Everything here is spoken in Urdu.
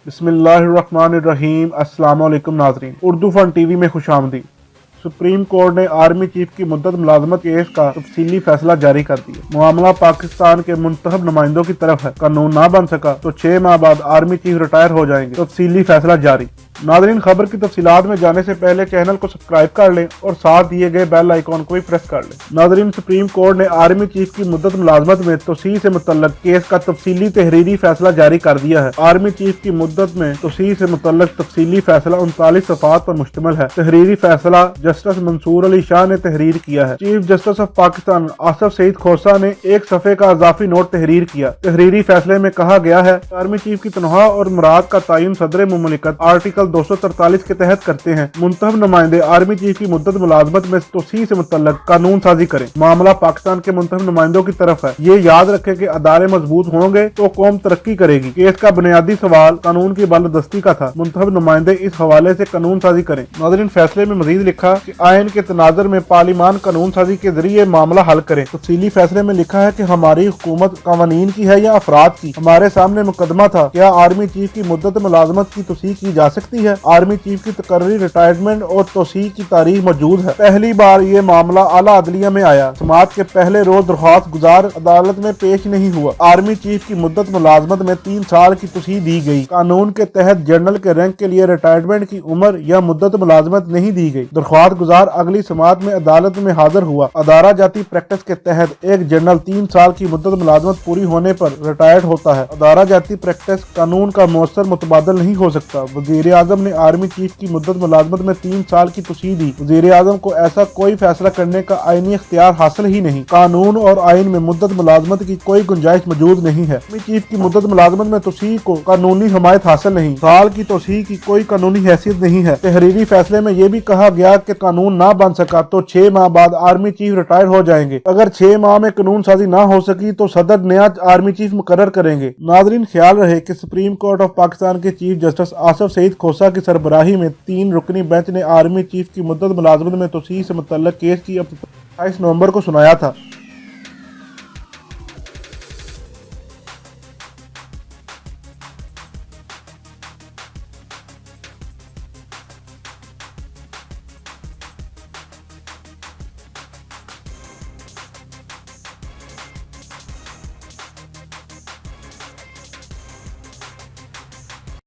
بسم اللہ الرحمن الرحیم۔ السلام علیکم ناظرین، اردو فن ٹی وی میں خوش آمدید۔ سپریم کورٹ نے آرمی چیف کی مدت ملازمت کیس کا تفصیلی فیصلہ جاری کر دیا۔ معاملہ پاکستان کے منتخب نمائندوں کی طرف ہے، قانون نہ بن سکا تو 6 ماہ بعد آرمی چیف ریٹائر ہو جائیں گے، تفصیلی فیصلہ جاری۔ ناظرین، خبر کی تفصیلات میں جانے سے پہلے چینل کو سبسکرائب کر لیں اور ساتھ دیے گئے بیل آئیکن کو بھی پریس کر لیں۔ ناظرین، سپریم کورٹ نے آرمی چیف کی مدت ملازمت میں توسیع سے متعلق کیس کا تفصیلی تحریری فیصلہ جاری کر دیا ہے۔ آرمی چیف کی مدت میں توسیع سے متعلق تفصیلی فیصلہ 39 صفحات پر مشتمل ہے۔ تحریری فیصلہ جسٹس منصور علی شاہ نے تحریر کیا ہے۔ Chief justice of Pakistan Asif Saeed Khosa نے ایک صفحے کا اضافی نوٹ تحریر کیا۔ تحریری فیصلے میں کہا گیا ہے، آرمی چیف کی تنخواہ اور مراد کا تعین صدر مملکت آرٹیکل 243 کے تحت کرتے ہیں۔ منتخب نمائندے آرمی چیف کی مدت ملازمت میں توسیع سے متعلق قانون سازی کریں۔ معاملہ پاکستان کے منتخب نمائندوں کی طرف ہے۔ یہ یاد رکھیں کہ ادارے مضبوط ہوں گے تو قوم ترقی کرے گی۔ کیس کا بنیادی سوال قانون کی بالادستی کا تھا۔ منتخب نمائندے اس حوالے سے قانون سازی کریں۔ ناظرین، فیصلے میں مزید لکھا کہ آئین کے تناظر میں پارلیمان قانون سازی کے ذریعے معاملہ حل کرے۔ تفصیلی فیصلے میں لکھا ہے کہ ہماری حکومت قوانین کی ہے یا افراد کی؟ ہمارے سامنے مقدمہ تھا، کیا آرمی چیف کی مدت ملازمت کی توسیع کی جا سکتی ہے؟ آرمی چیف کی تقرری ریٹائرمنٹ اور توسیع کی تاریخ موجود ہے۔ پہلی بار یہ معاملہ اعلیٰ عدلیہ میں آیا۔ سماعت کے پہلے روز درخواست گزار عدالت میں پیش نہیں ہوا۔ آرمی چیف کی مدت ملازمت میں 3 سال کی توسیع دی گئی۔ قانون کے تحت جنرل کے رینک کے لیے ریٹائرمنٹ کی عمر یا مدت ملازمت نہیں دی گئی۔ درخواست گزار اگلی سماعت میں عدالت میں حاضر ہوا۔ ادارہ جاتی پریکٹس کے تحت ایک جنرل 3 سال کی مدت ملازمت پوری ہونے پر ریٹائرڈ ہوتا ہے۔ ادارہ جاتی پریکٹس قانون کا مؤثر متبادل نہیں ہو سکتا۔ وزیر اعظم نے آرمی چیف کی مدت ملازمت میں 3 سال کی توسیع دی۔ وزیر اعظم کو ایسا کوئی فیصلہ کرنے کا آئینی اختیار حاصل ہی نہیں۔ قانون اور آئین میں مدت ملازمت کی کوئی گنجائش موجود نہیں ہے۔ آرمی چیف کی مدت ملازمت میں توسیع کو قانونی حمایت حاصل نہیں۔ سال کی توسیع کی کوئی قانونی حیثیت نہیں ہے۔ تحریری فیصلے میں یہ بھی کہا گیا کہ قانون نہ بن سکا تو 6 ماہ بعد آرمی چیف ریٹائر ہو جائیں گے۔ اگر 6 ماہ میں قانون سازی نہ ہو سکی تو صدر نیا آرمی چیف مقرر کریں گے۔ ناظرین، خیال رہے کہ سپریم کورٹ آف پاکستان کے چیف جسٹس آصف سعید کھوسہ کی سربراہی میں 3 رکنی بینچ نے آرمی چیف کی مدت ملازمت میں توسیع سے متعلق کیس کی 28 نومبر کو سنایا تھا۔